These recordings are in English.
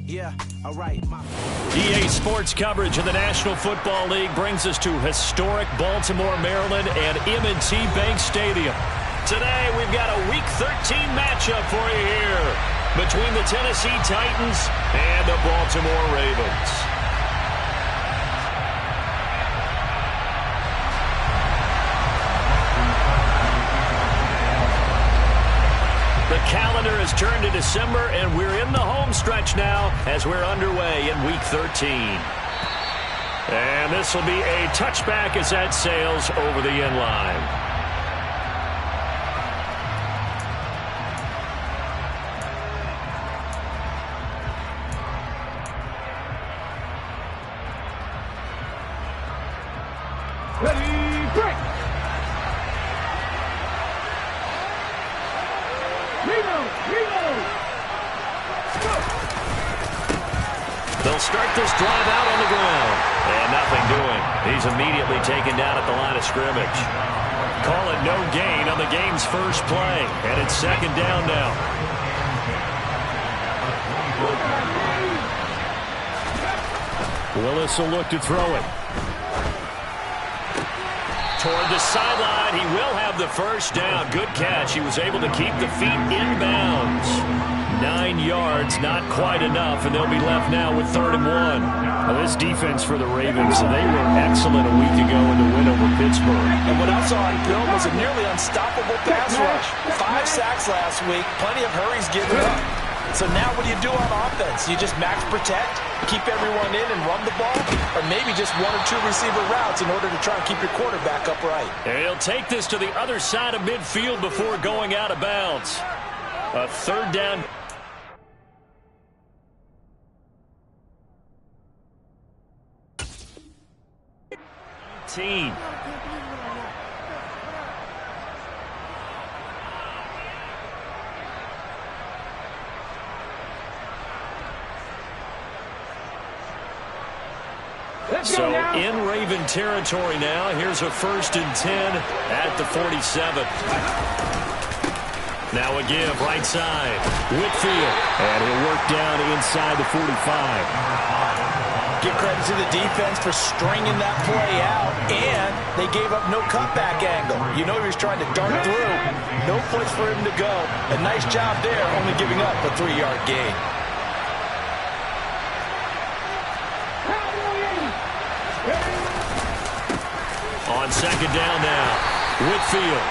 Yeah, all right. EA Sports coverage of the National Football League brings us to historic Baltimore, Maryland, and M&T Bank Stadium. Today, we've got a Week 13 matchup for you here between the Tennessee Titans and the Baltimore Ravens. The calendar has turned to December, and we're in the home stretch now as we're underway in Week 13. And this will be a touchback as that sails over the end line. Ready, break! They'll start this drive out on the ground. And nothing doing. He's immediately taken down at the line of scrimmage. Call it no gain on the game's first play. And it's second down now. Willis will look to throw it. Toward the sideline, he will have the first down. Good catch. He was able to keep the feet inbounds. 9 yards, not quite enough, and they'll be left now with 3rd and 1. Well, this defense for the Ravens, they were excellent a week ago in the win over Pittsburgh. And what I saw on film was a nearly unstoppable pass rush. 5 sacks last week, plenty of hurries given up. So now what do you do on offense? You just max protect, keep everyone in and run the ball, or maybe just 1 or 2 receiver routes in order to try and keep your quarterback upright. And he'll take this to the other side of midfield before going out of bounds. A 3rd down. Team. So in Raven territory now. Here's a 1st and 10 at the 47. Now a give right side. Whitfield. And he'll work down inside the 45. Give credit to the defense for stringing that play out, and they gave up no cutback angle. You know he was trying to dart through. No place for him to go. A nice job there, only giving up a 3-yard gain. On second down now, Whitfield.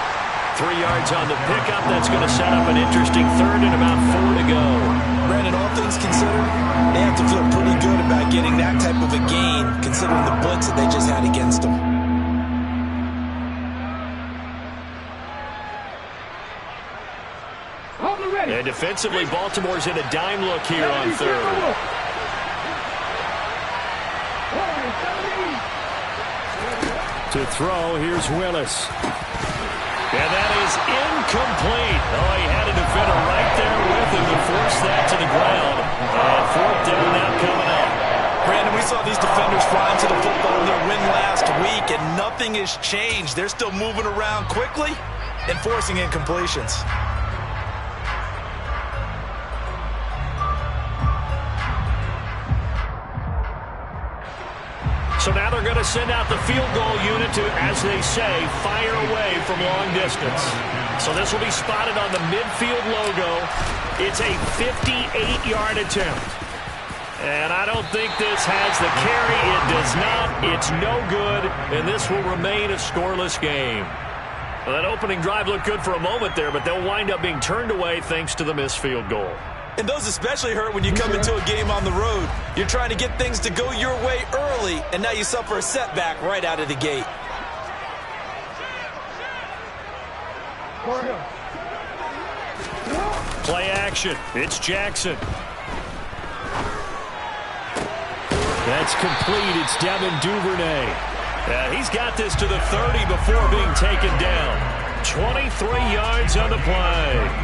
3 yards on the pickup. That's going to set up an interesting 3rd and about 4 to go. Brandon, all things considered, they have to feel pretty good about getting that type of a gain, considering the blitz that they just had against them. And defensively, Baltimore's in a dime look here on 3rd. To throw, here's Willis. And that is incomplete. Oh, he had a defender right there with him to force that to the ground. And 4th down now coming up. Brandon, we saw these defenders flying to the football in their win last week, and nothing has changed. They're still moving around quickly and forcing incompletions. So now they're going to send out the field goal unit to, as they say, fire away from long distance. So this will be spotted on the midfield logo. It's a 58-yard attempt. And I don't think this has the carry. It does not. It's no good. And this will remain a scoreless game. Well, that opening drive looked good for a moment there, but they'll wind up being turned away thanks to the missed field goal. And those especially hurt when you come into a game on the road. You're trying to get things to go your way early, and now you suffer a setback right out of the gate. Play action. It's Jackson. That's complete. It's Devin Duvernay. He's got this to the 30 before being taken down. 23 yards on the play.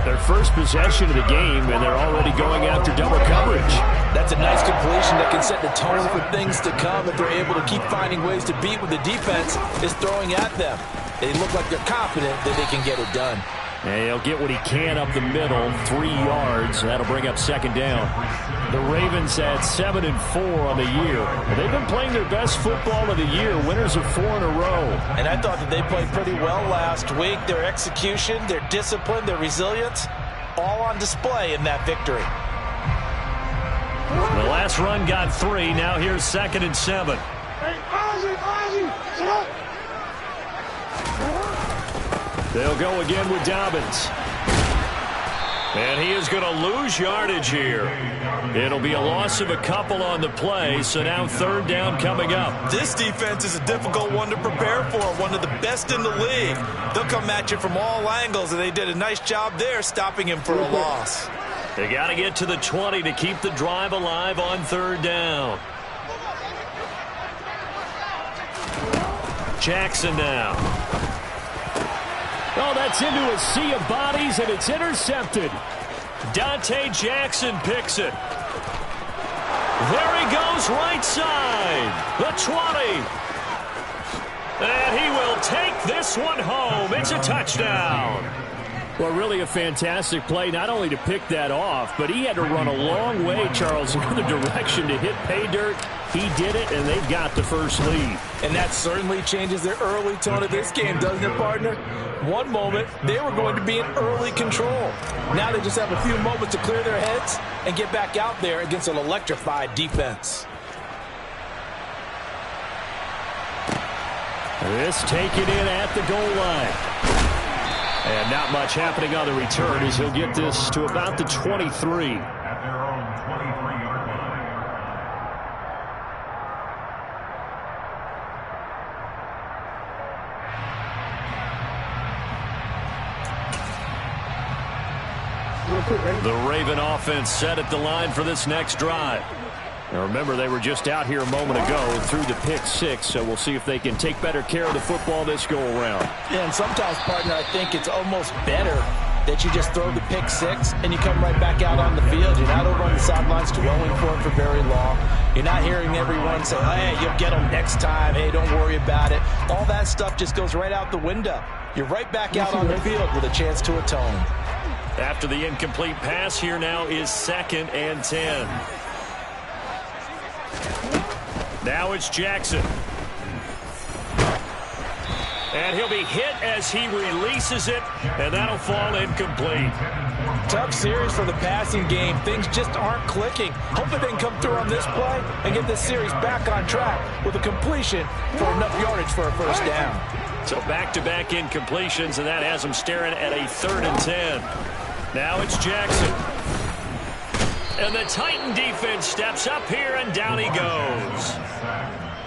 Their first possession of the game, and they're already going after double coverage. That's a nice completion that can set the tone for things to come if they're able to keep finding ways to beat what the defense is throwing at them. They look like they're confident that they can get it done. And he'll get what he can up the middle, 3 yards. That'll bring up second down. The Ravens at 7-4 on the year. They've been playing their best football of the year, winners of 4 in a row. And I thought that they played pretty well last week. Their execution, their discipline, their resilience, all on display in that victory. The last run got 3. Now here's 2nd and 7. They'll go again with Dobbins. And he is going to lose yardage here. It'll be a loss of a couple on the play, so now 3rd down coming up. This defense is a difficult one to prepare for, one of the best in the league. They'll come at you from all angles, and they did a nice job there stopping him for a loss. They got to get to the 20 to keep the drive alive on 3rd down. Jackson now. Oh, that's into a sea of bodies, and it's intercepted. Dante Jackson picks it. There he goes, right side. The 20. And he will take this one home. It's a touchdown. Well, really a fantastic play, not only to pick that off, but he had to run a long way, Charles, in the direction to hit pay dirt. He did it, and they've got the first lead. And that certainly changes the early tone of this game, doesn't it, partner? One moment, they were going to be in early control. Now they just have a few moments to clear their heads and get back out there against an electrified defense. This taken in at the goal line. And not much happening on the return as he'll get this to about the 23. At their own 23-yard line. The Raven offense set at the line for this next drive. Now remember, they were just out here a moment ago through the pick 6, so we'll see if they can take better care of the football this go-around. Yeah, and sometimes, partner, I think it's almost better that you just throw the pick 6 and you come right back out on the field. You're not over on the sidelines dwelling for it for very long. You're not hearing everyone say, hey, you'll get them next time. Hey, don't worry about it. All that stuff just goes right out the window. You're right back out on the field with a chance to atone. After the incomplete pass, here now is 2nd and 10. Now it's Jackson. And he'll be hit as he releases it, and that'll fall incomplete. Tough series for the passing game. Things just aren't clicking. Hopefully they can come through on this play and get this series back on track with a completion for enough yardage for a first down. So back-to-back incompletions, and that has them staring at a 3rd and 10. Now it's Jackson. And the Titan defense steps up here, and down he goes.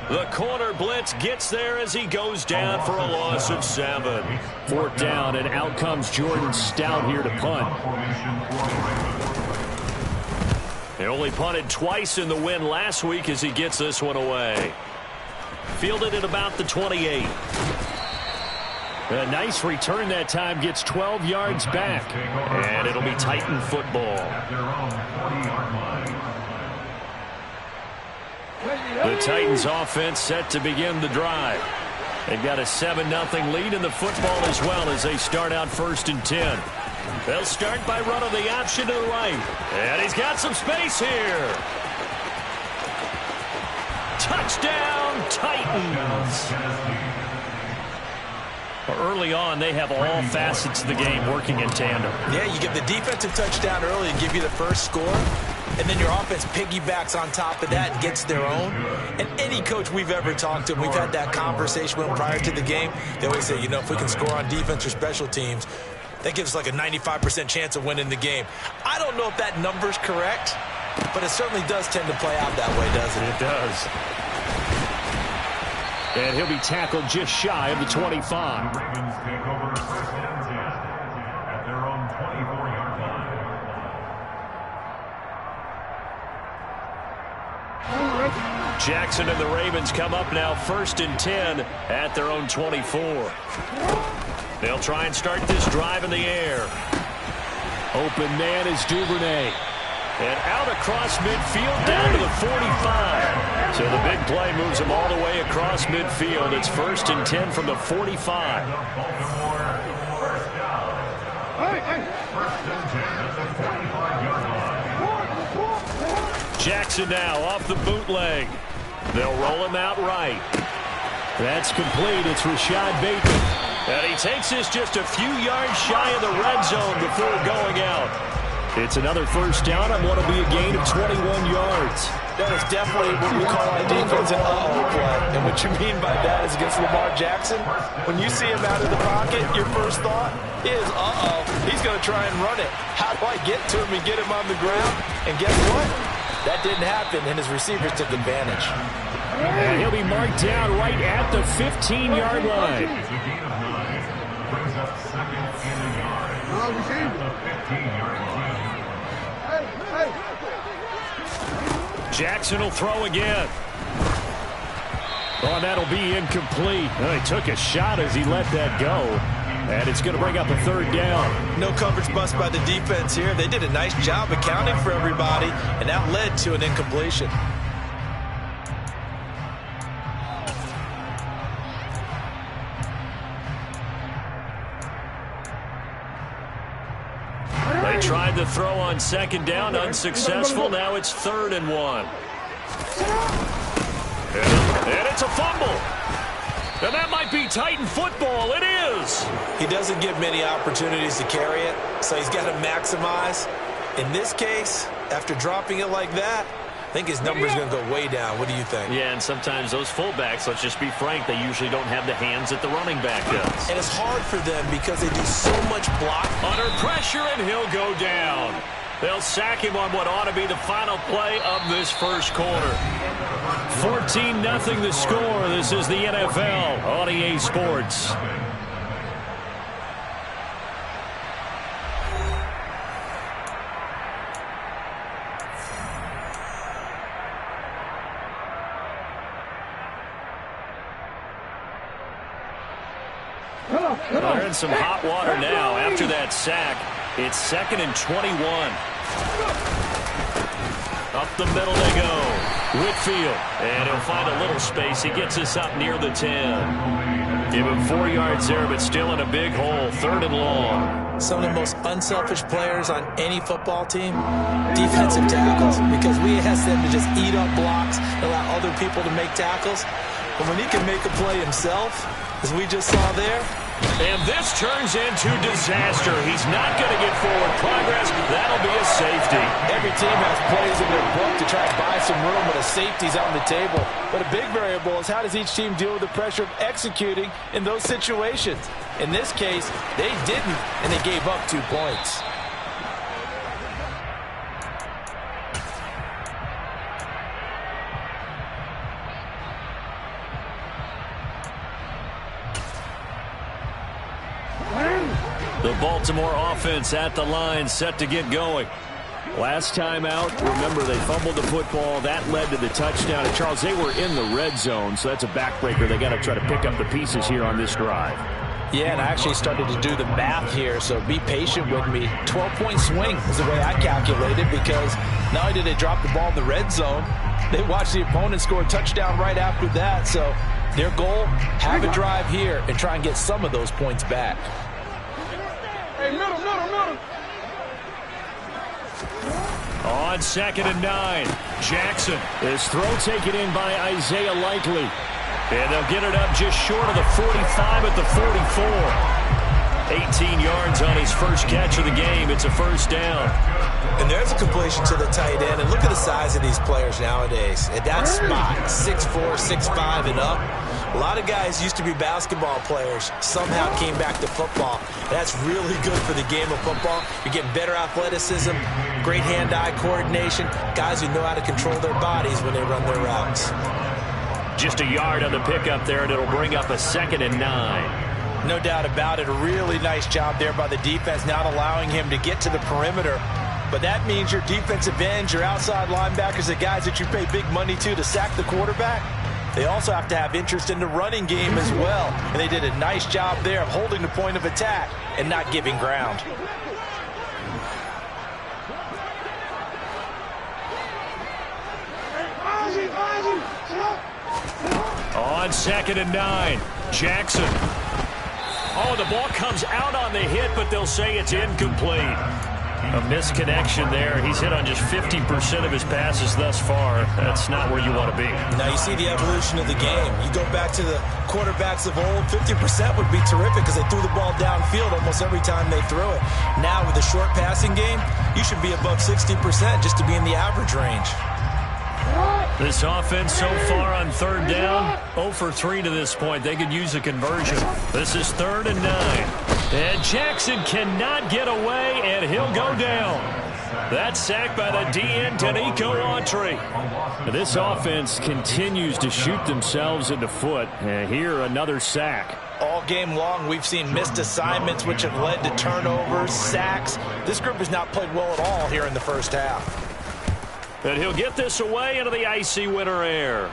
The corner blitz gets there as he goes down for a loss of 7. 4th down, and out comes Jordan Stout here to punt. They only punted twice in the win last week as he gets this one away. Fielded at about the 28. A nice return that time, gets 12 yards back. And it'll be Titan football. The Titans offense set to begin the drive. They've got a 7-0 lead in the football as well as they start out 1st and 10. They'll start by running the option to the right. And he's got some space here. Touchdown, Titans. Early on, they have all facets of the game working in tandem. Yeah, you get the defensive touchdown early and give you the first score, and then your offense piggybacks on top of that and gets their own. And any coach we've ever talked to, we've had that conversation with them prior to the game, they always say, you know, if we can score on defense or special teams, that gives us like a 95% chance of winning the game. I don't know if that number's correct, but it certainly does tend to play out that way, doesn't it? It does. And he'll be tackled just shy of the 25. Ravens take over 1st and 10 at their own 24-yard line. Jackson and the Ravens come up now 1st and 10 at their own 24. They'll try and start this drive in the air. Open man is Duvernay. And out across midfield down to the 45. So the big play moves him all the way across midfield. It's 1st and 10 from the 45. Jackson now off the bootleg. They'll roll him out right. That's complete. It's Rashad Bateman. And he takes this just a few yards shy of the red zone before going out. It's another first down on what will be a gain of 21 yards. That is definitely what we call on defense an uh-oh play. And what you mean by that is against Lamar Jackson, when you see him out of the pocket, your first thought is, uh-oh, he's going to try and run it. How do I get to him and get him on the ground? And guess what? That didn't happen, and his receivers took advantage. And he'll be marked down right at the 15-yard line. Brings up second and a yard. The 15-yard line. Jackson will throw again. Oh, that'll be incomplete. Well, he took a shot as he let that go. And it's going to bring up a third down. No coverage bust by the defense here. They did a nice job accounting for everybody, and that led to an incompletion. They tried to throw on second down, unsuccessful. Now it's 3rd and 1. And it's a fumble. And that might be Titan football. It is. He doesn't get many opportunities to carry it, so he's got to maximize. In this case, after dropping it like that, I think his number's going to go way down. What do you think? Yeah, and sometimes those fullbacks, let's just be frank, they usually don't have the hands that the running back does. And it's hard for them because they do so much block. Under pressure, and he'll go down. They'll sack him on what ought to be the final play of this first quarter. 14-0 the score. This is the NFL on EA Sports. They're in some hot water now after that sack. It's 2nd and 21. Up the middle they go. Whitfield. And he'll find a little space. He gets us up near the 10. Give him 4 yards there, but still in a big hole. 3rd and long. Some of the most unselfish players on any football team, defensive tackles, because we ask them to just eat up blocks, allow other people to make tackles. But when he can make a play himself, as we just saw there. And this turns into disaster. He's not going to get forward progress. That'll be a safety. Every team has plays in their book to try to buy some room, but a safety's on the table. But a big variable is how does each team deal with the pressure of executing in those situations. In this case, they didn't, and they gave up 2 points. The Baltimore offense at the line, set to get going. Last time out, remember they fumbled the football. That led to the touchdown. And Charles, they were in the red zone, so that's a backbreaker. They got to try to pick up the pieces here on this drive. Yeah, and I actually started to do the math here, so be patient with me. 12-point swing is the way I calculated, because not only did they drop the ball in the red zone, they watched the opponent score a touchdown right after that. So their goal, have a drive here and try and get some of those points back. Hey, middle. On 2nd and 9, Jackson. His throw taken in by Isaiah Likely. And they'll get it up just short of the 45 at the 44. 18 yards on his first catch of the game. It's a first down. And there's a completion to the tight end. And look at the size of these players nowadays. At that spot, 6'4", 6'5", and up. A lot of guys used to be basketball players, somehow came back to football. That's really good for the game of football. You're getting better athleticism, great hand-eye coordination, guys who know how to control their bodies when they run their routes. Just a yard on the pickup there, and it'll bring up a 2nd and 9. No doubt about it. A really nice job there by the defense, not allowing him to get to the perimeter. But that means your defensive ends, your outside linebackers, the guys that you pay big money to sack the quarterback, they also have to have interest in the running game as well. And they did a nice job there of holding the point of attack and not giving ground. On 2nd and 9, Jackson. Oh, the ball comes out on the hit, but they'll say it's incomplete. A misconnection there. He's hit on just 50% of his passes thus far. That's not where you want to be. Now you see the evolution of the game. You go back to the quarterbacks of old, 50% would be terrific because they threw the ball downfield almost every time they threw it. Now with the short passing game, you should be above 60% just to be in the average range. This offense so far on third down, 0 for 3 to this point. They could use a conversion. This is 3rd and 9. And Jackson cannot get away, and he'll go down. That's sacked by the DN, Danico Autry. This offense continues to shoot themselves in the foot. And here, another sack. All game long, we've seen missed assignments, which have led to turnovers, sacks. This group has not played well at all here in the first half. And he'll get this away into the icy winter air.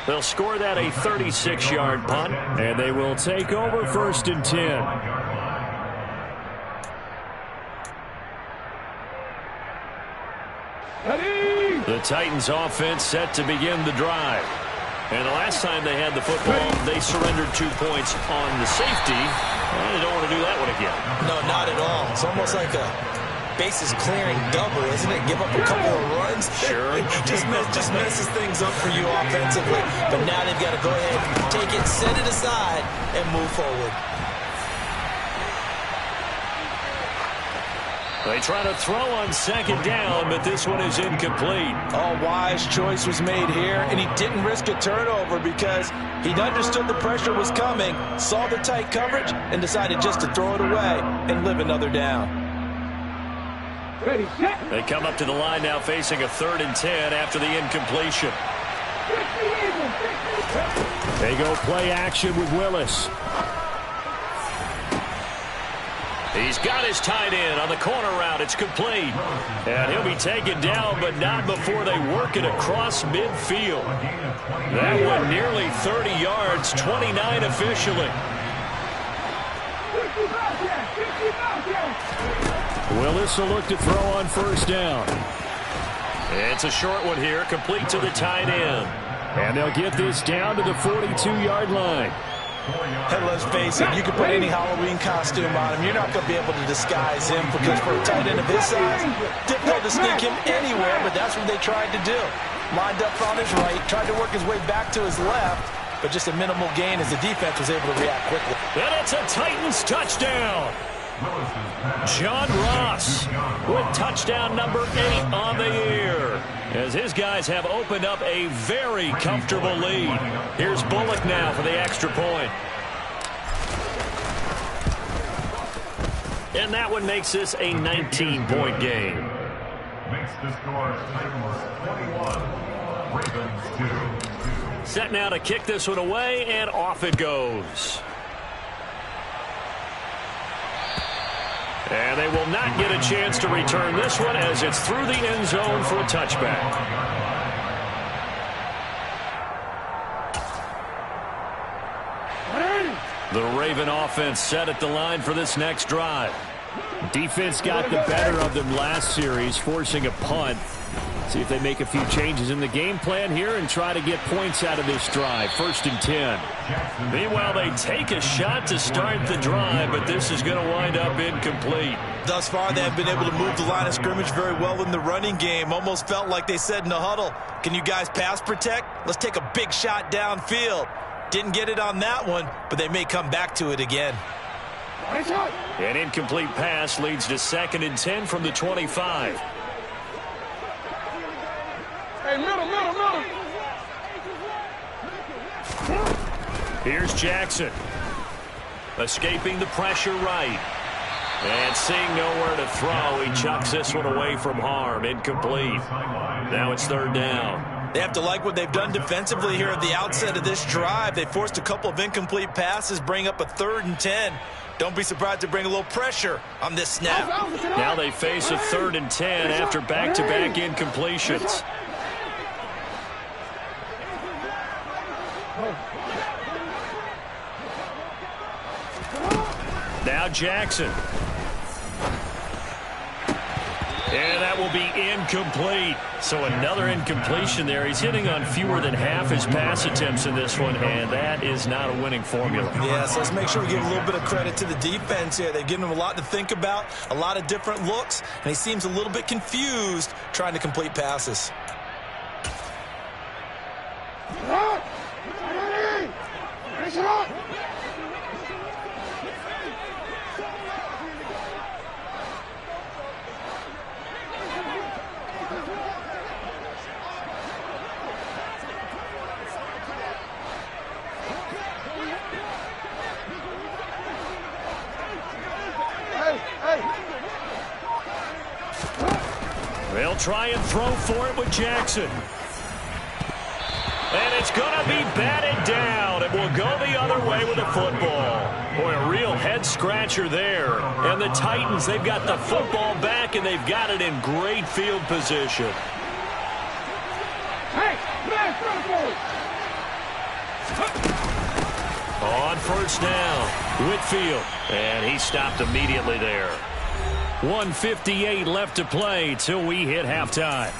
They'll score that a 36-yard punt, and they will take over 1st and 10. The Titans offense set to begin the drive. And the last time they had the football, they surrendered 2 points on the safety. They don't want to do that one again. No, not at all. It's almost like a bases clearing double, isn't it? Give up a couple of runs. Sure. just messes things up for you offensively. But now they've got to go ahead, take it, set it aside, and move forward. They try to throw on 2nd down, but this one is incomplete. A wise choice was made here, and he didn't risk a turnover because he understood the pressure was coming, saw the tight coverage, and decided just to throw it away and live another down. They come up to the line now facing a 3rd and 10 after the incompletion. They go play action with Willis. He's got his tight end on the corner route. It's complete. And he'll be taken down, but not before they work it across midfield. That one nearly 30 yards, 29 officially. Willis will look to throw on 1st down. It's a short one here, complete to the tight end. And they'll get this down to the 42-yard line. Hey, let's face it, you can put any Halloween costume on him. You're not going to be able to disguise him because for a tight end of his size, difficult to sneak him anywhere, but that's what they tried to do. Lined up on his right, tried to work his way back to his left, but just a minimal gain as the defense was able to react quickly. And it's a Titans touchdown. John Ross with touchdown number 8 on the year, as his guys have opened up a very comfortable lead. Here's Bullock now for the extra point. And that one makes this a 19-point game. Makes the score Titans 21, Ravens 2. Set now to kick this one away, and off it goes. And they will not get a chance to return this one as it's through the end zone for a touchback. The Raven offense set at the line for this next drive. Defense got the better of them last series, forcing a punt. See if they make a few changes in the game plan here and try to get points out of this drive. 1st and 10. Meanwhile, they take a shot to start the drive, but this is going to wind up incomplete. Thus far, they have been able to move the line of scrimmage very well in the running game. Almost felt like they said in the huddle, can you guys pass protect? Let's take a big shot downfield. Didn't get it on that one, but they may come back to it again. An incomplete pass leads to 2nd and 10 from the 25. Hey, middle. Here's Jackson. Escaping the pressure right. And seeing nowhere to throw, he chucks this one away from harm. Incomplete. Now it's 3rd down. They have to like what they've done defensively here at the outset of this drive. They forced a couple of incomplete passes, bring up a 3rd and 10. Don't be surprised to bring a little pressure on this snap. Now they face a 3rd and 10 after back-to-back incompletions. Now Jackson. And that will be incomplete. So another incompletion there. He's hitting on fewer than half his pass attempts in this one, and that is not a winning formula. Yeah, so let's make sure we give a little bit of credit to the defense here. They've given him a lot to think about, a lot of different looks, and he seems a little bit confused trying to complete passes. They'll try and throw for it with Jackson. And it's going to be batted down. It will go the other way with the football. Boy, a real head-scratcher there. And the Titans, they've got the football back, and they've got it in great field position. On first down, Whitfield. And he stopped immediately there. 1:58 left to play till we hit halftime.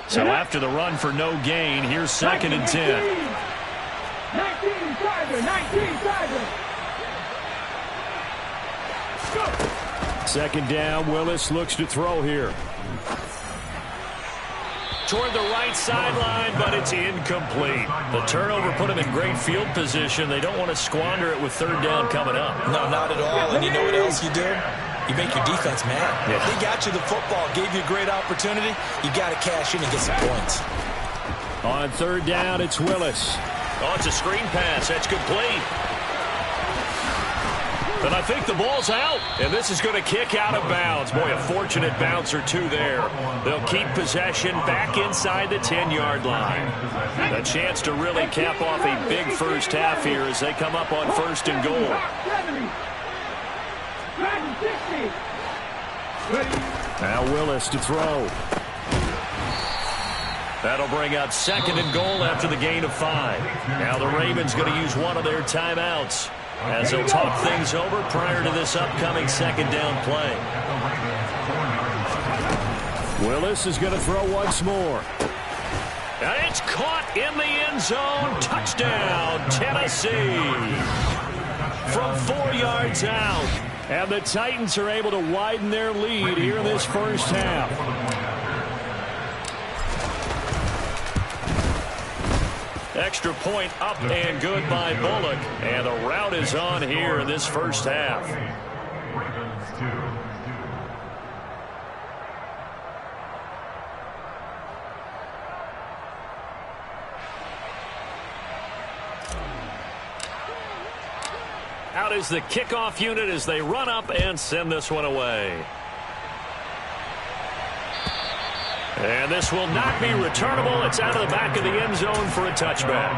So after the run for no gain, here's 2nd and 10. 2nd down, Willis looks to throw here. Toward the right sideline, but it's incomplete. The turnover put him in great field position. They don't want to squander it with 3rd down coming up. No, not at all. And you know what else you do? You make your defense mad. Yeah. They got you the football, gave you a great opportunity. You got to cash in and get some points. On 3rd down, it's Willis. Oh, it's a screen pass. That's complete. And I think the ball's out, and this is going to kick out of bounds. Boy, a fortunate bounce or two there. They'll keep possession back inside the 10-yard line. A chance to really cap off a big first half here as they come up on 1st and goal. Now Willis to throw. That'll bring up 2nd and goal after the gain of 5. Now the Ravens going to use one of their timeouts as they'll talk things over prior to this upcoming 2nd down play. Willis is going to throw once more. And it's caught in the end zone. Touchdown, Tennessee. From 4 yards out. And the Titans are able to widen their lead here in this first half. Extra point up and good by Bullock. And the route is on here in this first half. Out is the kickoff unit as they run up and send this one away. And this will not be returnable. It's out of the back of the end zone for a touchback.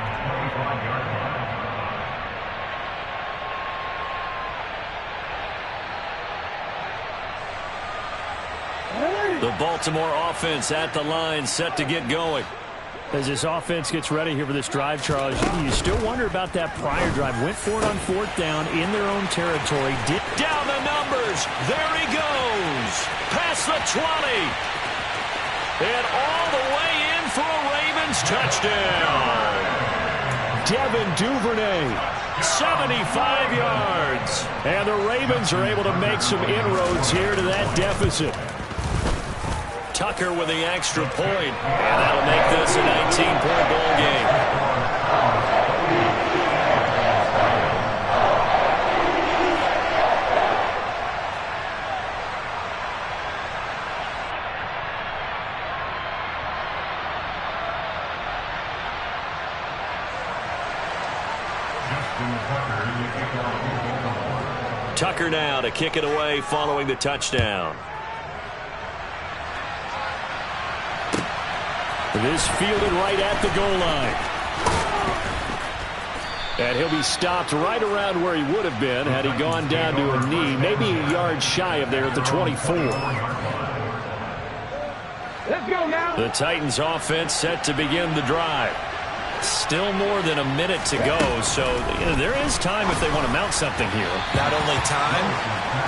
The Baltimore offense at the line, set to get going. As this offense gets ready here for this drive, Charles, you still wonder about that prior drive. Went for it on 4th down in their own territory. Down the numbers. There he goes. Past the 20. And all the way in for a Ravens touchdown. Devin Duvernay, 75 yards. And the Ravens are able to make some inroads here to that deficit. Tucker with the extra point, and that'll make this a 19-point ball game. Tucker now to kick it away following the touchdown. It is fielded right at the goal line. And he'll be stopped right around where he would have been had he gone down to a knee, maybe a yard shy of there at the 24. Let's go now. The Titans offense set to begin the drive. Still more than a minute to go, so there is time if they want to mount something here. Not only time,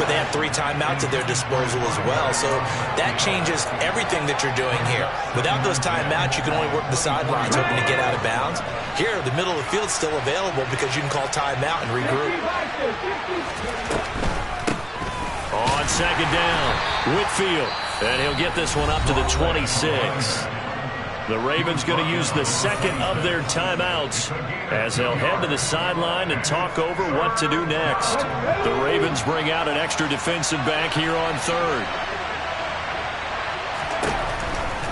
but they have 3 timeouts at their disposal as well, so that changes everything that you're doing here. Without those timeouts, you can only work the sidelines, hoping to get out of bounds. Here, the middle of the field is still available because you can call timeout and regroup. On second down, Whitfield, and he'll get this one up to the 26. The Ravens going to use the second of their timeouts as they'll head to the sideline and talk over what to do next. The Ravens bring out an extra defensive back here on third.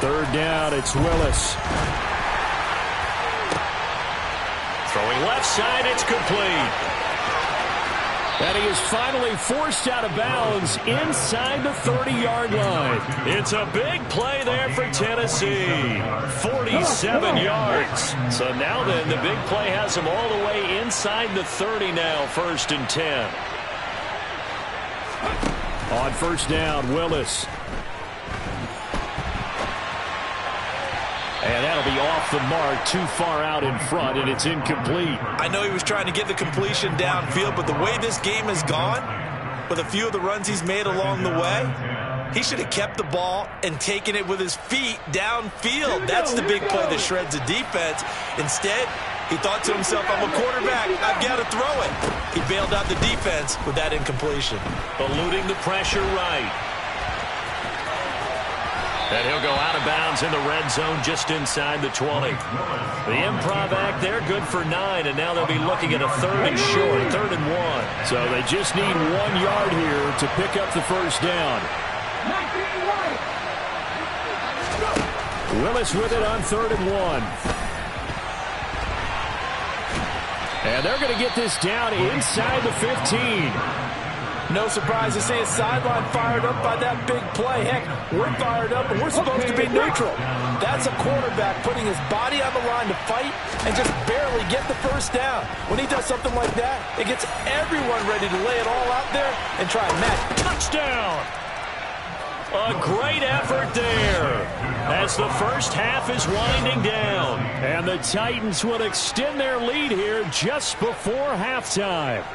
Third down, it's Willis. Throwing left side, it's complete. And he is finally forced out of bounds inside the 30-yard line. It's a big play there for Tennessee. 47 yards. So now then, the big play has him all the way inside the 30 now, 1st and 10. On first down, Willis. And that'll be off the mark, too far out in front, and it's incomplete. I know he was trying to get the completion downfield, but the way this game has gone, with a few of the runs he's made along the way, he should have kept the ball and taken it with his feet downfield. That's the big play that shreds the defense. Instead, he thought to himself, I'm a quarterback, I've got to throw it. He bailed out the defense with that incompletion. Eluding the pressure right. And he'll go out of bounds in the red zone just inside the 20. The improv act there, good for 9, and now they'll be looking at a 3rd and short, 3rd and 1. So they just need 1 yard here to pick up the first down. Willis with it on 3rd and 1. And they're going to get this down inside the 15. No surprise to see his sideline fired up by that big play. Heck, we're fired up, and we're supposed to be neutral. That's a quarterback putting his body on the line to fight and just barely get the first down. When he does something like that, it gets everyone ready to lay it all out there and try and match. Touchdown! A great effort there as the first half is winding down. And the Titans will extend their lead here just before halftime.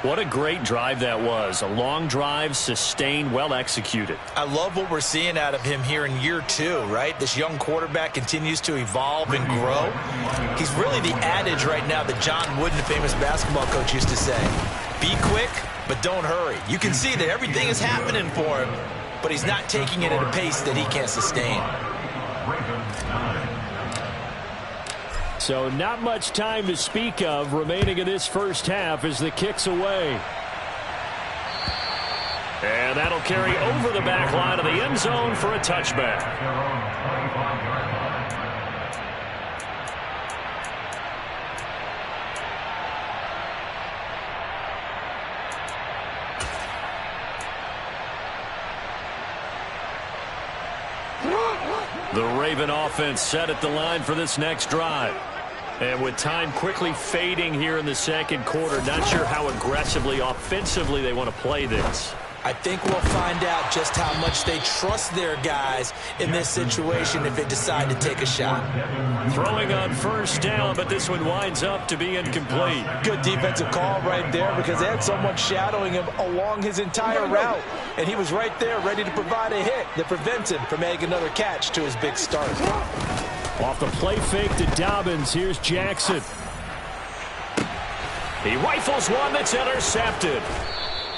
What a great drive that was. A long drive, sustained, well executed. I love what we're seeing out of him here in year 2, right? This young quarterback continues to evolve and grow. He's really the adage right now that John Wooden, the famous basketball coach, used to say. Be quick, but don't hurry. You can see that everything is happening for him, but he's not taking it at a pace that he can't sustain. So not much time to speak of remaining in this first half as the kick's away. And that'll carry over the back line of the end zone for a touchback. The Raven offense set at the line for this next drive. And with time quickly fading here in the second quarter, not sure how aggressively, offensively they want to play this. I think we'll find out just how much they trust their guys in this situation if they decide to take a shot. Throwing on first down, but this one winds up to be incomplete. Good defensive call right there because they had someone shadowing him along his entire route. And he was right there ready to provide a hit that prevents him from adding another catch to his big start. Off the play fake to Dobbins, here's Jackson. He rifles one that's intercepted.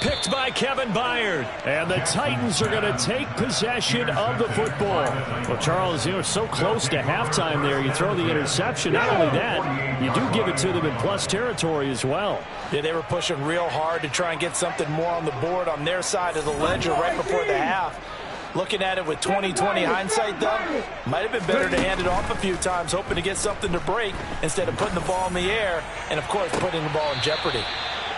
Picked by Kevin Byard. And the Titans are going to take possession of the football. Well, Charles, so close to halftime there. You throw the interception. Not only that, you do give it to them in plus territory as well. Yeah, they were pushing real hard to try and get something more on the board on their side of the ledger right before the half. Looking at it with 20/20 hindsight, though, might have been better to hand it off a few times, hoping to get something to break instead of putting the ball in the air and, of course, putting the ball in jeopardy.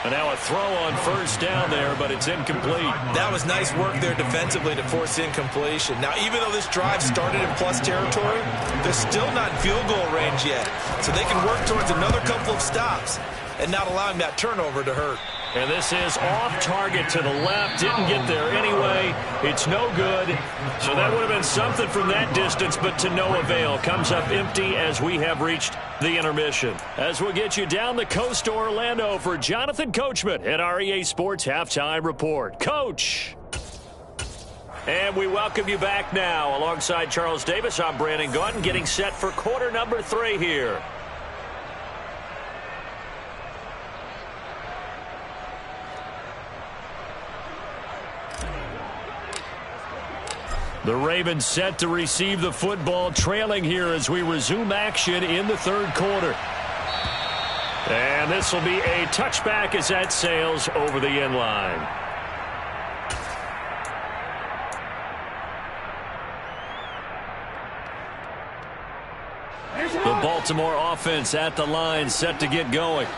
And now a throw on first down there, but it's incomplete. That was nice work there defensively to force incompletion. Now, even though this drive started in plus territory, they're still not in field goal range yet. So they can work towards another couple of stops and not allowing that turnover to hurt. And this is off target to the left. Didn't get there anyway. It's no good. So that would have been something from that distance, but to no avail. Comes up empty as we have reached the intermission. As we'll get you down the coast to Orlando for Jonathan Coachman at our EA Sports Halftime Report. Coach! And we welcome you back now. Alongside Charles Davis, I'm Brandon Gaudin, getting set for quarter number 3 here. The Ravens set to receive the football, trailing here as we resume action in the third quarter. And this will be a touchback as that sails over the end line. The Baltimore offense at the line, set to get going.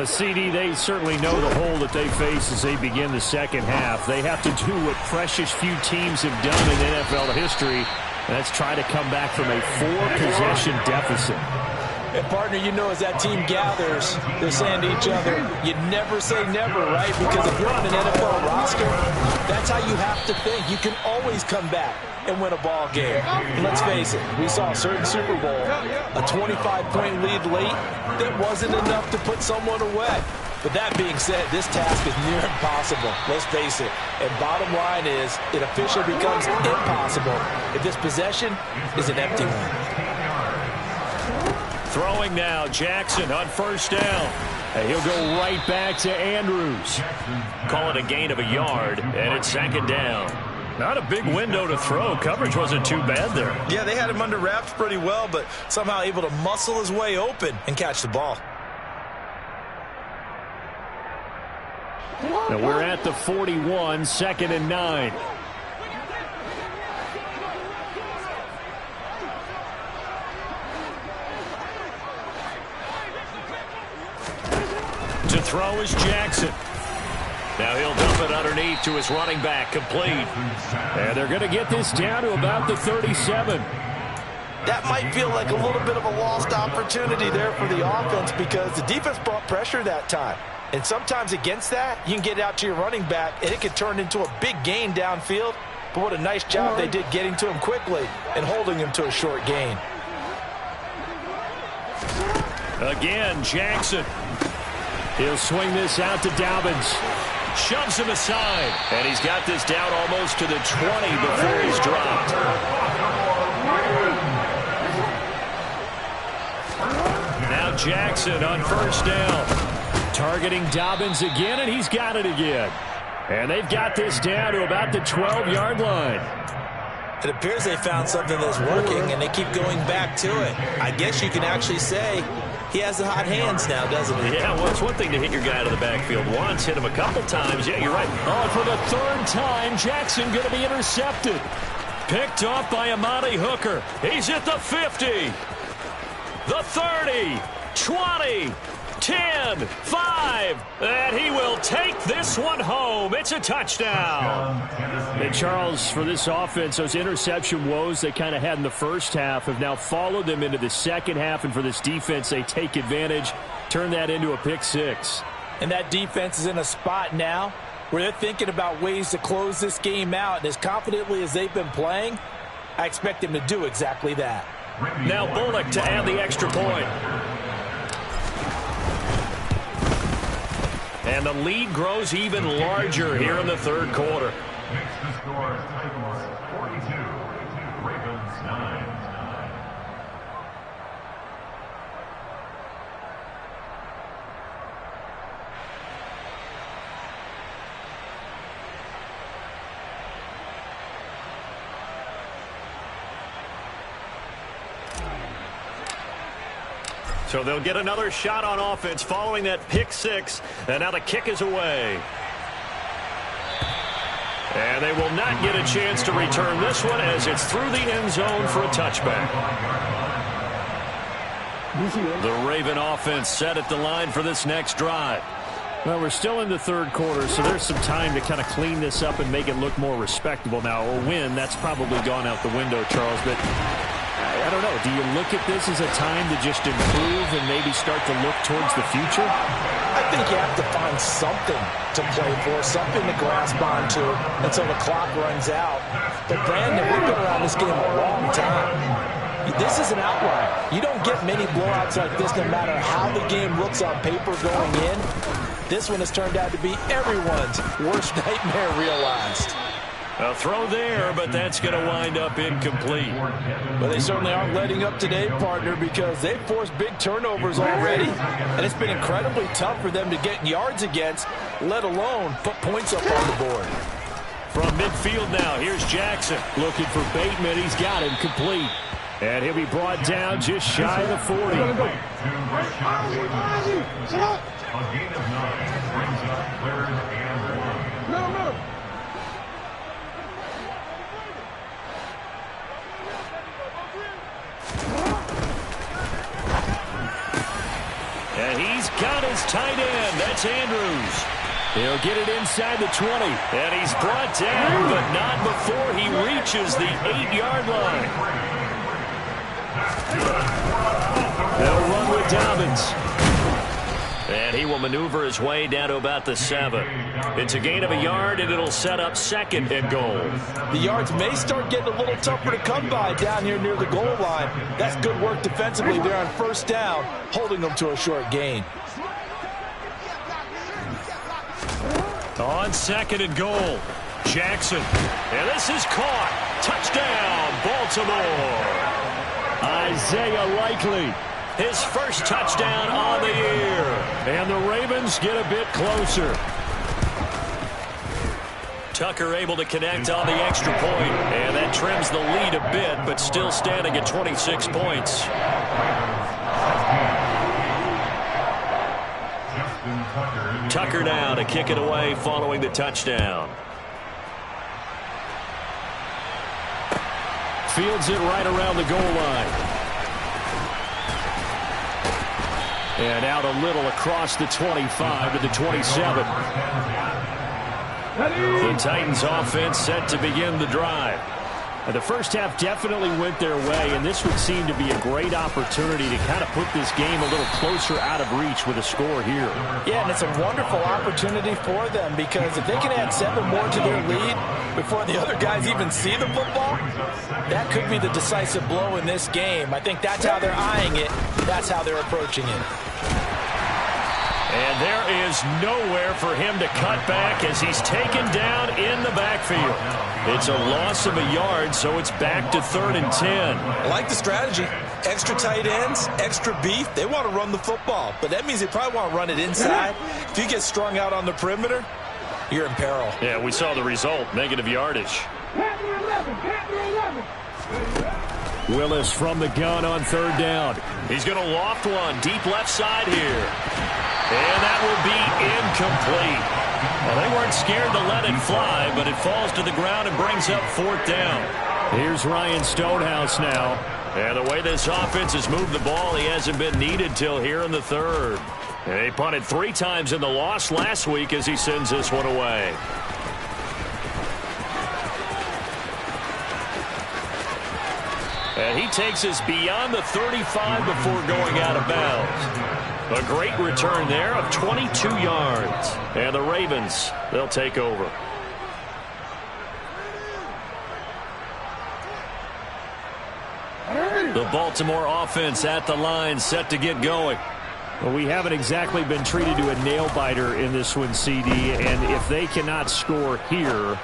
CD, they certainly know the hole that they face as they begin the second half. They have to do what precious few teams have done in NFL history, and that's try to come back from a 4-possession deficit. And, partner, you know, as that team gathers, they're saying to each other, you never say never, right? Because if you're on an NFL roster, that's how you have to think. You can always come back and win a ball game. And let's face it, we saw a certain Super Bowl, a 25-point lead late that wasn't enough to put someone away. But that being said, this task is near impossible. Let's face it. And bottom line is, it officially becomes impossible if this possession is an empty one. Throwing now, Jackson on first down. And he'll go right back to Andrews. Call it a gain of a yard, and it's second down. Not a big window to throw. Coverage wasn't too bad there. Yeah, they had him under wraps pretty well, but somehow able to muscle his way open and catch the ball. Now we're at the 41, 2nd and 9. To throw is Jackson. Now he'll dump it underneath to his running back, complete. And they're going to get this down to about the 37. That might feel like a little bit of a lost opportunity there for the offense because the defense brought pressure that time. And sometimes against that, you can get out to your running back, and it could turn into a big gain downfield. But what a nice job they did getting to him quickly and holding him to a short gain. Again, Jackson. He'll swing this out to Dobbins. Shoves him aside. And he's got this down almost to the 20 before he's dropped. Now Jackson on first down. Targeting Dobbins again, and he's got it again. And they've got this down to about the 12-yard line. It appears they found something that's working, and they keep going back to it. I guess you can actually say he has the hot hands now, doesn't he? Yeah, well, it's one thing to hit your guy out of the backfield once, hit him a couple times. Yeah, you're right. Oh, for the 3rd time, Jackson going to be intercepted. Picked off by Amani Hooker. He's at the 50, the 30, 20, 10, 5, and he will take this one home. It's a touchdown. And Charles, for this offense, those interception woes they kind of had in the first half have now followed them into the second half, and for this defense, they take advantage, turn that into a pick 6. And that defense is in a spot now where they're thinking about ways to close this game out, and as confidently as they've been playing, I expect them to do exactly that. Now Bullock to add the extra point. And the lead grows even larger here in the third quarter. Makes the score Titans 42, Ravens 9. So they'll get another shot on offense following that pick 6. And now the kick is away. And they will not get a chance to return this one as it's through the end zone for a touchback. The Raven offense set at the line for this next drive. Well, we're still in the third quarter, so there's some time to kind of clean this up and make it look more respectable now. Or win, that's probably gone out the window, Charles. But I don't know. Do you look at this as a time to just improve and maybe start to look towards the future? I think you have to find something to play for, something to grasp onto until the clock runs out. But, Brandon, we've been around this game a long time. This is an outlier. You don't get many blowouts like this no matter how the game looks on paper going in. This one has turned out to be everyone's worst nightmare realized. A throw there, but that's going to wind up incomplete. Well, they certainly aren't letting up today, partner, because they've forced big turnovers already, and it's been incredibly tough for them to get yards against, let alone put points up on the board. From midfield now, here's Jackson. Looking for Bateman. He's got him complete. And he'll be brought down just shy of the 40. A gain of 9 brings up 3rd and 1. And he's got his tight end. That's Andrews. He'll get it inside the 20. And he's brought down, but not before he reaches the 8-yard line. They'll run with Dobbins. And he will maneuver his way down to about the 7. It's a gain of a yard, and it'll set up 2nd and goal. The yards may start getting a little tougher to come by down here near the goal line. That's good work defensively there on 1st down, holding them to a short gain. On 2nd and goal, Jackson. And this is caught. Touchdown, Baltimore. Isaiah Likely. His first touchdown on the year. And the Ravens get a bit closer. Tucker able to connect on the extra point. And that trims the lead a bit, but still standing at 26 points. Tucker now to kick it away following the touchdown. Fields it right around the goal line. And out a little across the 25 to the 27. The Titans offense set to begin the drive. And the first half definitely went their way, and this would seem to be a great opportunity to kind of put this game a little closer out of reach with a score here. Yeah, and it's a wonderful opportunity for them because if they can add 7 more to their lead before the other guys even see the football, that could be the decisive blow in this game. I think that's how they're eyeing it. That's how they're approaching it. And there is nowhere for him to cut back as he's taken down in the backfield. It's a loss of a yard, so it's back to 3rd and 10. I like the strategy. Extra tight ends, extra beef. They want to run the football, but that means they probably want to run it inside. If you get strung out on the perimeter, you're in peril. Yeah, we saw the result, negative yardage. Willis from the gun on 3rd down. He's going to loft one deep left side here. And that will be incomplete. Well, they weren't scared to let it fly, but it falls to the ground and brings up 4th down. Here's Ryan Stonehouse now. And the way this offense has moved the ball, he hasn't been needed till here in the 3rd. And they punted 3 times in the loss last week as he sends this one away. And he takes us beyond the 35 before going out of bounds. A great return there of 22 yards. And the Ravens, they'll take over. The Baltimore offense at the line, set to get going. Well, we haven't exactly been treated to a nail-biter in this one, CD, and if they cannot score here,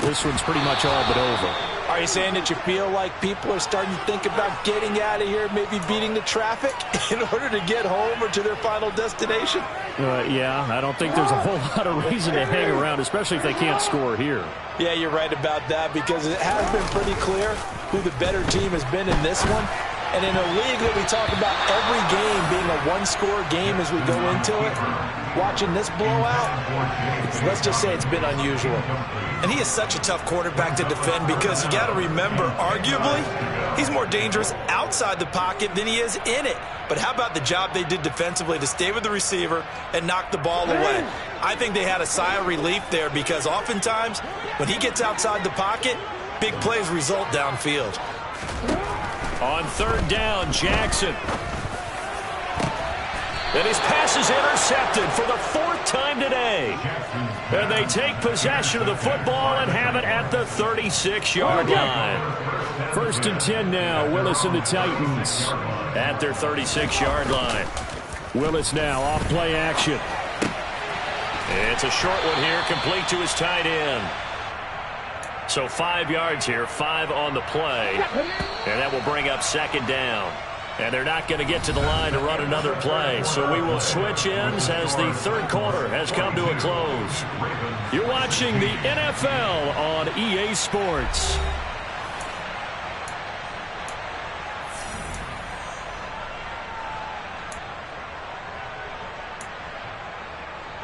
this one's pretty much all but over. Are you saying that you feel like people are starting to think about getting out of here, maybe beating the traffic in order to get home or to their final destination? Yeah, I don't think there's a whole lot of reason to hang around, especially if they can't score here. Yeah, you're right about that because it has been pretty clear who the better team has been in this one. And in a league that we talk about every game being a one-score game as we go into it, watching this blowout, let's just say it's been unusual. And he is such a tough quarterback to defend because you got to remember, arguably, he's more dangerous outside the pocket than he is in it. But how about the job they did defensively to stay with the receiver and knock the ball away? I think they had a sigh of relief there because oftentimes when he gets outside the pocket, big plays result downfield. On 3rd down, Jackson. And his pass is intercepted for the 4th time today. And they take possession of the football and have it at the 36-yard line. 1st and 10 now. Willis and the Titans at their 36-yard line. Willis now off play action. It's a short one here, complete to his tight end. So 5 yards here, 5 on the play. And that will bring up 2nd down. And they're not going to get to the line to run another play. So we will switch ends as the 3rd quarter has come to a close. You're watching the NFL on EA Sports.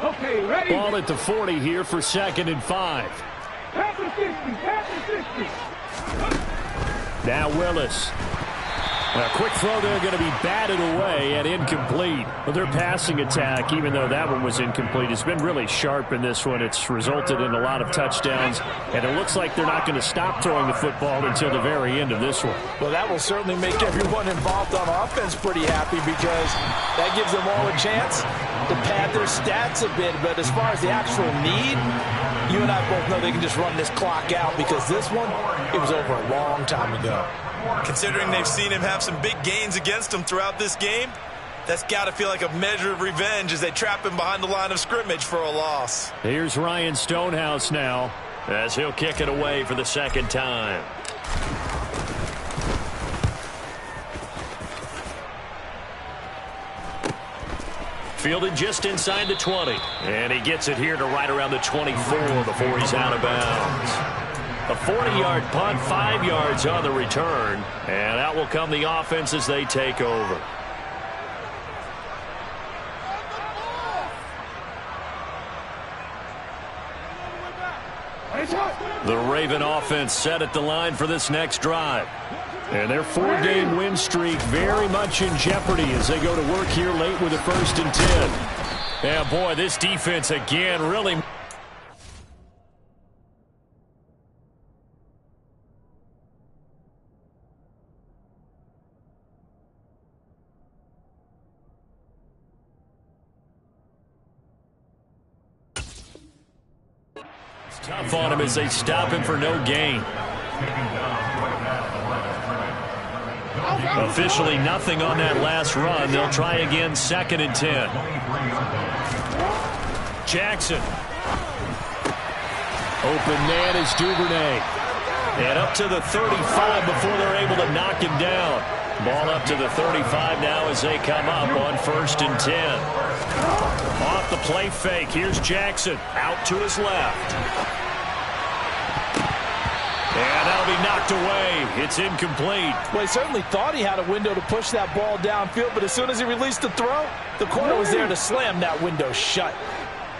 Okay, ready. Ball at the 40 here for 2nd and 5. Pass the 60. Now Willis. A quick throw there going to be batted away and incomplete. But their passing attack, even though that one was incomplete, has been really sharp in this one. It's resulted in a lot of touchdowns, and it looks like they're not going to stop throwing the football until the very end of this one. Well, that will certainly make everyone involved on offense pretty happy because that gives them all a chance to pad their stats a bit. But as far as the actual need, you and I both know they can just run this clock out because this one, it was over a long time ago. Considering they've seen him have some big gains against them throughout this game, that's got to feel like a measure of revenge as they trap him behind the line of scrimmage for a loss. Here's Ryan Stonehouse now as he'll kick it away for the 2nd time. Fielded just inside the 20. And he gets it here to right around the 24 before he's out of bounds. A 40-yard punt, 5 yards on the return. And out will come the offense as they take over. The Raven offense set at the line for this next drive. And their 4-game win streak very much in jeopardy as they go to work here late with a 1st and 10. Yeah, boy, this defense again really... tough on him as they stop him for no gain. Officially nothing on that last run. They'll try again 2nd and 10. Jackson. Open man is Duvernay. And up to the 35 before they're able to knock him down. Ball up to the 35 now as they come up on 1st and 10. Off the play fake. Here's Jackson out to his left. And that'll be knocked away. It's incomplete. Well, he certainly thought he had a window to push that ball downfield, but as soon as he released the throw, the corner was there to slam that window shut.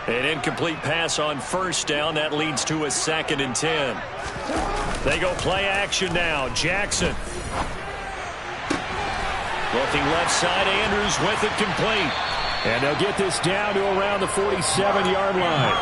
An incomplete pass on 1st down. That leads to a 2nd and 10. They go play action now. Jackson. Looking left side. Andrews with it complete. And they'll get this down to around the 47-yard line.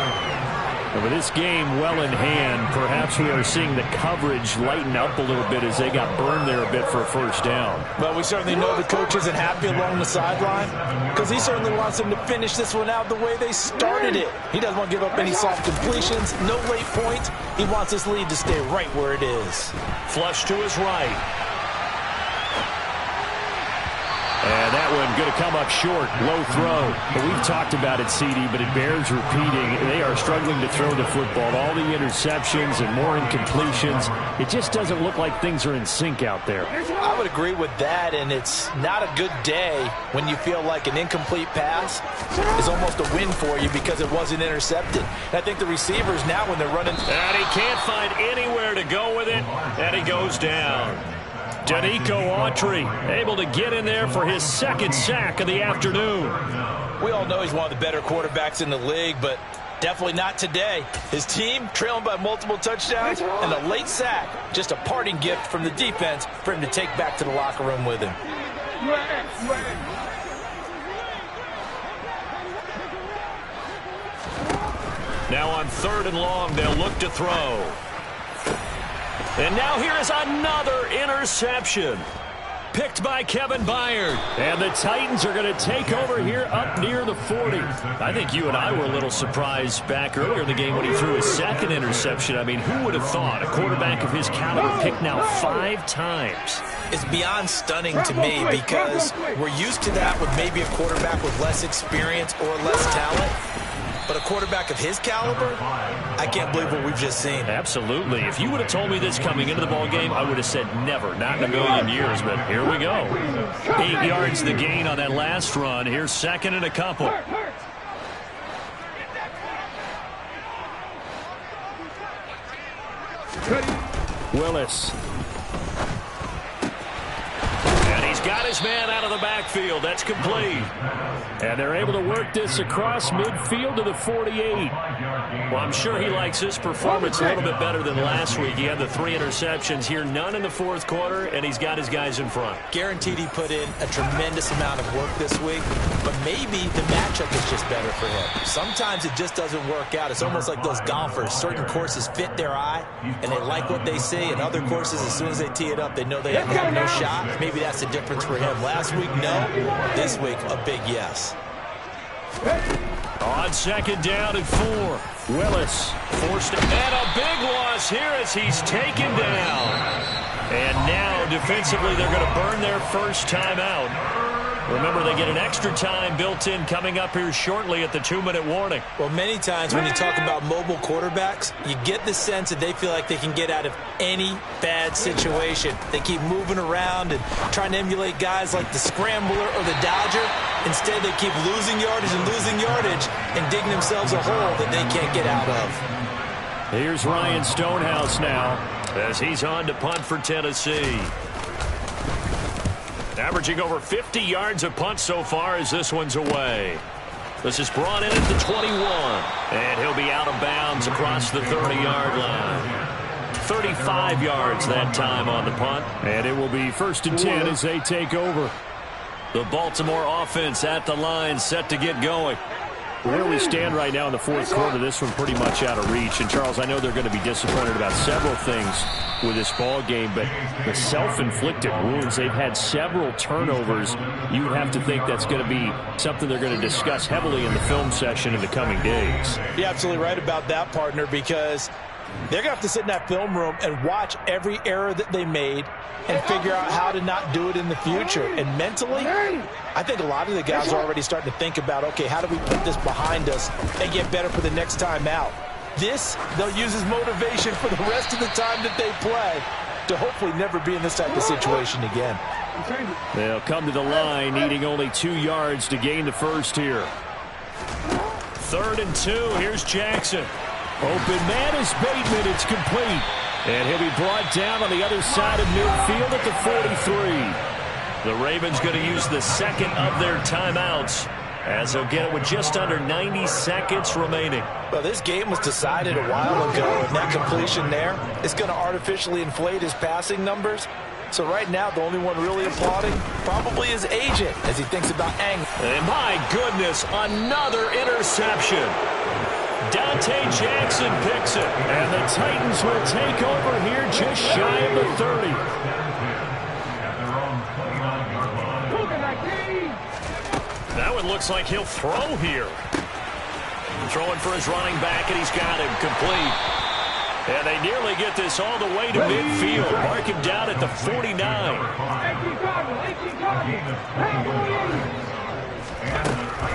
And with this game well in hand, perhaps we are seeing the coverage lighten up a little bit as they got burned there a bit for a 1st down. But we certainly know the coach isn't happy along the sideline because he certainly wants them to finish this one out the way they started it. He doesn't want to give up any soft completions, no late points. He wants this lead to stay right where it is. Flush to his right. And that one going to come up short. Low throw. But we've talked about it, CD, but it bears repeating. They are struggling to throw the football. All the interceptions and more incompletions. It just doesn't look like things are in sync out there. I would agree with that, and it's not a good day when you feel like an incomplete pass is almost a win for you because it wasn't intercepted. And I think the receivers now when they're running... And he can't find anywhere to go with it, and he goes down. Danico Autry able to get in there for his 2nd sack of the afternoon. We all know he's one of the better quarterbacks in the league, but definitely not today. His team trailing by multiple touchdowns and a late sack, just a parting gift from the defense for him to take back to the locker room with him. Now on 3rd and long, they'll look to throw. And now here is another interception. picked by Kevin Byard. And the Titans are going to take over here up near the 40. I think you and I were a little surprised back earlier in the game when he threw his second interception. I mean, who would have thought a quarterback of his caliber picked now 5 times? It's beyond stunning to me because we're used to that with maybe a quarterback with less experience or less talent. But a quarterback of his caliber, I can't believe what we've just seen. Absolutely. If you would have told me this coming into the ball game, I would have said never, not in a million years. But here we go. 8 yards the gain on that last run. Here's second and a couple. Willis. And he's got his man out of the backfield. That's complete. And they're able to work this across midfield to the 48. Well, I'm sure he likes this performance a little bit better than last week. He had the 3 interceptions here, none in the fourth quarter, and he's got his guys in front. Guaranteed he put in a tremendous amount of work this week, but maybe the matchup is just better for him. Sometimes it just doesn't work out. It's almost like those golfers. Certain courses fit their eye, and they like what they see, and other courses, as soon as they tee it up, they know they have no shot. Maybe that's the difference for him. Last week, no. This week, a big yes. On second down and 4. Willis Forced and a big loss here as he's taken down. And now defensively they're going to burn their first timeout. Remember, they get an extra time built in coming up here shortly at the 2-minute warning. Well, many times when you talk about mobile quarterbacks, you get the sense that they feel like they can get out of any bad situation. They keep moving around and trying to emulate guys like the Scrambler or the Dodger. Instead, they keep losing yardage and digging themselves a hole that they can't get out of. Here's Ryan Stonehouse now as he's on to punt for Tennessee. Averaging over 50 yards a punt so far as this one's away. This is brought in at the 21. And he'll be out of bounds across the 30-yard line. 35 yards that time on the punt. And it will be 1st and 10 as they take over. The Baltimore offense at the line, set to get going. Where we stand right now in the fourth quarter, this one pretty much out of reach. And, Charles, I know they're going to be disappointed about several things with this ball game, but the self-inflicted wounds, they've had several turnovers. You would have to think that's going to be something they're going to discuss heavily in the film session in the coming days. You're absolutely right about that, partner, because they're going to have to sit in that film room and watch every error that they made and figure out how to not do it in the future. And mentally, I think a lot of the guys are already starting to think about, okay, how do we put this behind us and get better for the next time out? This, they'll use as motivation for the rest of the time that they play to hopefully never be in this type of situation again. They'll come to the line, needing only 2 yards to gain the first here. 3rd and 2, here's Jackson. Open man is Bateman, it's complete. And he'll be brought down on the other side of midfield at the 43. The Ravens going to use the second of their timeouts as they'll get it with just under 90 seconds remaining. Well, this game was decided a while ago, and that completion there is going to artificially inflate his passing numbers. So right now, the only one really applauding probably his agent as he thinks about Ang. And my goodness, another interception. Dante Jackson picks it. And the Titans will take over here just shy of the 30. That one looks like he'll throw here. Throwing for his running back, and he's got him complete. And they nearly get this all the way to midfield. Mark him down at the 49.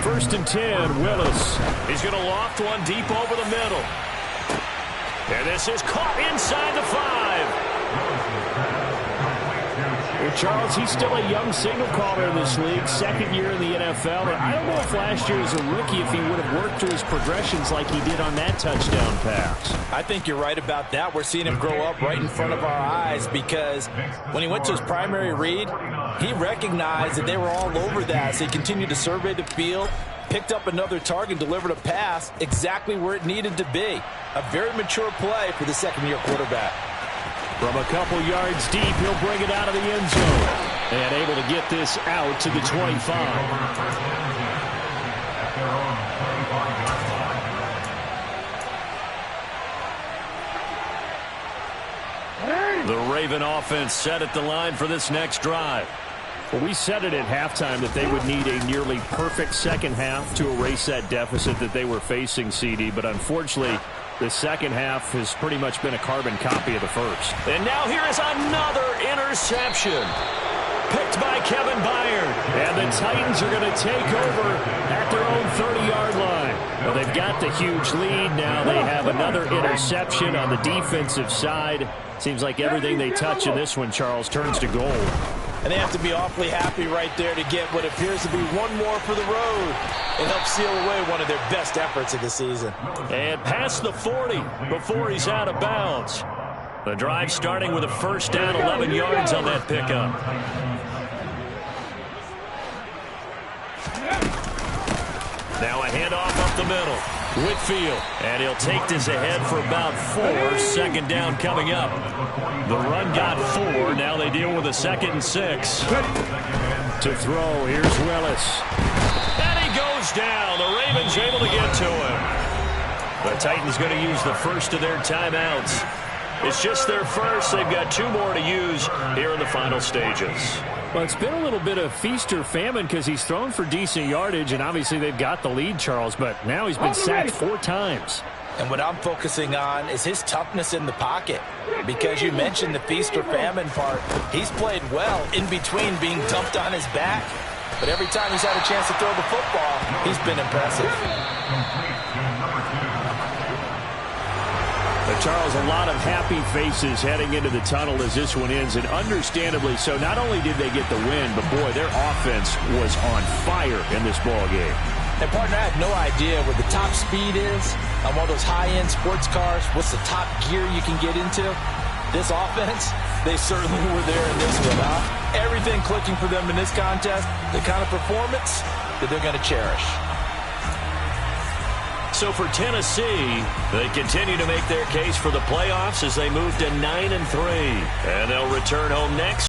First and 10, Willis. He's going to loft one deep over the middle. And this is caught inside the 5. Well, Charles, he's still a young signal caller in this league, second year in the NFL. And I don't know if last year as a rookie if he would have worked through his progressions like he did on that touchdown pass. I think you're right about that. We're seeing him grow up right in front of our eyes because when he went to his primary read, he recognized that they were all over that. So he continued to survey the field, picked up another target, delivered a pass exactly where it needed to be. A very mature play for the second-year quarterback. From a couple yards deep, he'll bring it out of the end zone. And able to get this out to the 25. The Raven offense set at the line for this next drive. Well, we said it at halftime that they would need a nearly perfect second half to erase that deficit that they were facing, CD. But unfortunately, the second half has pretty much been a carbon copy of the first. And now here is another interception. Picked by Kevin Byard. And the Titans are going to take over at their own 30-yard line. Well, they've got the huge lead. Now they have another interception on the defensive side. Seems like everything they touch in this one, Charles, turns to gold. And they have to be awfully happy right there to get what appears to be one more for the road. It helps seal away one of their best efforts of the season. And past the 40 before he's out of bounds. The drive starting with a first down, 11 yards on that pickup. Now a handoff up the middle. Whitfield. And he'll take this ahead for about 4. Second down coming up. The run got 4. Now they deal with a 2nd and 6. To throw, here's Willis. And he goes down. The Ravens able to get to him. The Titans going to use the first of their timeouts. It's just their first. They've got 2 more to use here in the final stages. Well, it's been a little bit of feast or famine because he's thrown for decent yardage, and obviously they've got the lead, Charles, but now he's been sacked 4 times. And what I'm focusing on is his toughness in the pocket. Because you mentioned the feast or famine part. He's played well in between being dumped on his back. But every time he's had a chance to throw the football, he's been impressive. Charles, a lot of happy faces heading into the tunnel as this one ends, and understandably so. Not only did they get the win, but, boy, their offense was on fire in this ball game. And, partner, I have no idea what the top speed is on one of those high-end sports cars. What's the top gear you can get into? This offense, they certainly were there in this one, huh? Everything clicking for them in this contest, the kind of performance that they're going to cherish. So for Tennessee, they continue to make their case for the playoffs as they move to 9-3. And they'll return home next.